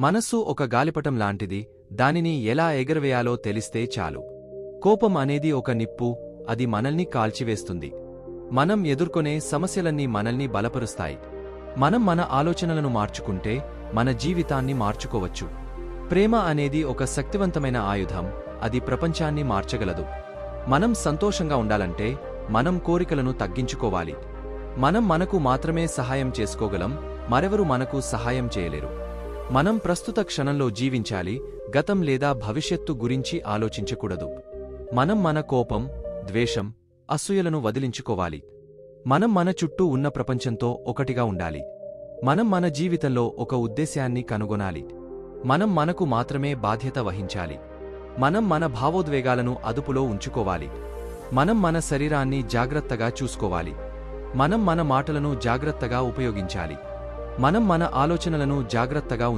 మనస్సు ఒక గాలిపటం లాంటిది, దానిని ఎలా ఎగరవేయాలో తెలిస్తే చాలు. కోపం అనేది ఒక నిప్పు, అది మనల్ని కాల్చివేస్తుంది. మనం ఎదుర్కొనే సమస్యలన్నీ మనల్ని బలపరుస్తాయి. మనం మన ఆలోచనలను మార్చుకుంటే మన జీవితాన్ని మార్చుకోవచ్చు. ప్రేమ అనేది ఒక శక్తివంతమైన ఆయుధం, అది ప్రపంచాన్ని మార్చగలదు. మనం సంతోషంగా ఉండాలంటే మనం కోరికలను తగ్గించుకోవాలి. మనం మనకు మాత్రమే సహాయం చేసుకోగలం, మరెవరూ మనకు సహాయం చేయలేరు. మనం ప్రస్తుత క్షణంలో జీవించాలి, గతం లేదా భవిష్యత్తు గురించి ఆలోచించకూడదు. మనం మన కోపం, ద్వేషం, అసూయలను వదిలించుకోవాలి. మనం మన చుట్టూ ఉన్న ప్రపంచంతో ఒకటిగా ఉండాలి. మనం మన జీవితంలో ఒక ఉద్దేశ్యాన్ని కనుగొనాలి. మనం మనకు మాత్రమే బాధ్యత వహించాలి. మనం మన భావోద్వేగాలను అదుపులో ఉంచుకోవాలి. మనం మన శరీరాన్ని జాగ్రత్తగా చూసుకోవాలి. మనం మన మాటలను జాగ్రత్తగా ఉపయోగించాలి. మనం మన ఆలోచనలను జాగ్రత్తగా